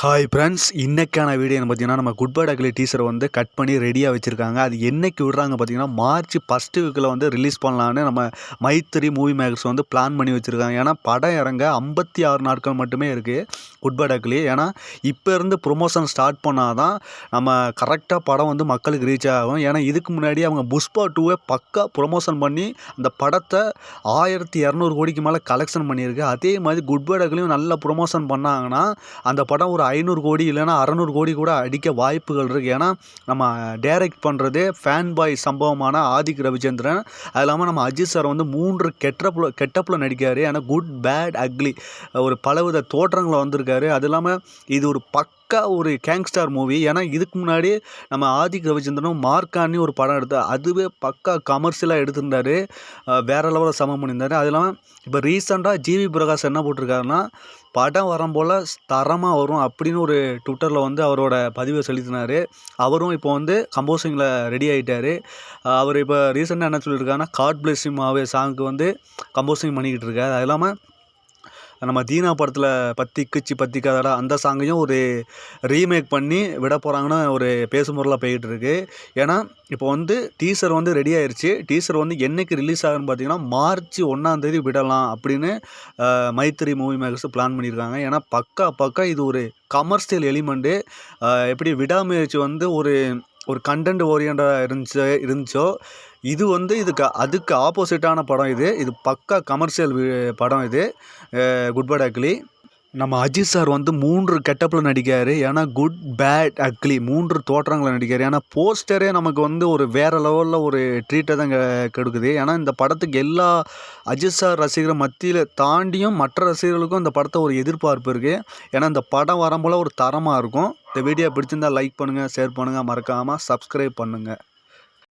Hi friends, இன்னைக்கான video என்ன பார்த்தீங்கன்னா, நம்ம குட் பை டக்லி டீசரை வந்து கட் பண்ணி ரெடியாக வச்சுருக்காங்க. அது என்னைக்கு விடுறாங்க பார்த்தீங்கன்னா, மார்ச் ஃபஸ்ட்டு வீக்கில் வந்து ரிலீஸ் பண்ணலான்னு நம்ம மைத்திரி மூவி மேக்கர்ஸ் வந்து பிளான் பண்ணி வச்சுருக்காங்க. ஏன்னா படம் இறங்க 56 நாட்கள் மட்டுமே இருக்குது குட் பை டக்லி. ஏன்னா இப்போ இருந்து ப்ரொமோஷன் ஸ்டார்ட் பண்ணால் தான் நம்ம கரெக்டாக படம் வந்து மக்களுக்கு ரீச் ஆகும். ஏன்னா இதுக்கு முன்னாடி அவங்க புஷ்பா 2வை பக்கா ப்ரொமோஷன் பண்ணி அந்த படத்தை 1200 கோடிக்கு மேலே கலெக்ஷன் பண்ணியிருக்கு. அதே மாதிரி குட் பை டக்லியும் நல்ல ப்ரொமோஷன் பண்ணாங்கன்னா அந்த படம் ஒரு 500 கோடி இல்லைன்னா 600 கோடி கூட அடிக்க வாய்ப்புகள் இருக்குது. ஏன்னா நம்ம டைரக்ட் பண்ணுறது ஃபேன் பாய் சம்பவமான ஆதிக் ரவிச்சந்திரன். அது இல்லாமல் நம்ம அஜித் சார் வந்து 3 கெட்டப்பில் நடிக்கார். ஏன்னா குட் பேட் அக்லி ஒரு பலவித தோற்றங்களில் வந்திருக்காரு. அது இல்லாமல் இது ஒரு ஒரு கேங்ஸ்டார் மூவி. ஏன்னா இதுக்கு முன்னாடி நம்ம ஆதிக் ரவிச்சந்திரனும் மார்க்கானி ஒரு படம் எடுத்தார். அதுவே பக்கா கமர்ஷியலாக எடுத்திருந்தார். வேறு லெவலில் சமம் பண்ணியிருந்தார். அது இல்லாமல் இப்போ ரீசெண்டாக ஜிவி பிரகாஷ் என்ன போட்டிருக்காருன்னா, படம் வரும்போல் தரமாக வரும் அப்படின்னு ஒரு ட்விட்டரில் வந்து அவரோட பதிவை செலுத்தினார். அவரும் இப்போ வந்து கம்போசிங்கில் ரெடி ஆகிட்டார். அவர் இப்போ ரீசெண்டாக என்ன சொல்லியிருக்காருன்னா, காட் பிளெஸ் ஹிம் ஆவே சாங்க்கு வந்து கம்போசிங் பண்ணிக்கிட்டு இருக்கார். அது இல்லாமல் நம்ம தீனா படத்தில் பத்திக்குச்சி பத்திக்காதடா அந்த சாங்கையும் ஒரு ரீமேக் பண்ணி விட போகிறாங்கன்னு ஒரு பேசுமுறையில் போய்கிட்டு இருக்கு. ஏன்னா இப்போ வந்து டீசர் வந்து ரெடி ஆயிடுச்சு. டீசர் வந்து என்றைக்கு ரிலீஸ் ஆகுன்னு பார்த்தீங்கன்னா, மார்ச் 1 விடலாம் அப்படின்னு மைத்திரி மூவி மேக்கர்ஸ் பிளான் பண்ணியிருக்காங்க. ஏன்னா பக்கா இது ஒரு கமர்ஷியல் எலிமெண்ட்டு. எப்படி விடாமுயற்சி வந்து ஒரு ஒரு கண்டென்ட் ஓரியண்டாக இருந்துச்சோ, இது வந்து அதுக்கு ஆப்போசிட்டான படம் இது. இது பக்கா கமர்ஷியல் படம் இது குட் பை அக்லி. நம்ம அஜித் சார் வந்து 3 கெட்டப்பில் நடிக்கார். ஏன்னா குட் பேட் அக்லி 3 தோற்றங்களை நடிக்கார். ஏன்னா போஸ்டரே நமக்கு வந்து ஒரு வேறு லெவலில் ஒரு ட்ரீட்டை தான் கெடுக்குது. ஏன்னா இந்த படத்துக்கு எல்லா அஜித் சார் ரசிகரை மத்தியில் தாண்டியும் மற்ற ரசிகர்களுக்கும் இந்த படத்தை ஒரு எதிர்பார்ப்பு இருக்குது. ஏன்னா இந்த படம் வரும்போல் ஒரு தரமாக இருக்கும். இந்த வீடியோ பிடிச்சிருந்தால் லைக் பண்ணுங்கள், ஷேர் பண்ணுங்கள், மறக்காமல் சப்ஸ்கிரைப் பண்ணுங்கள்.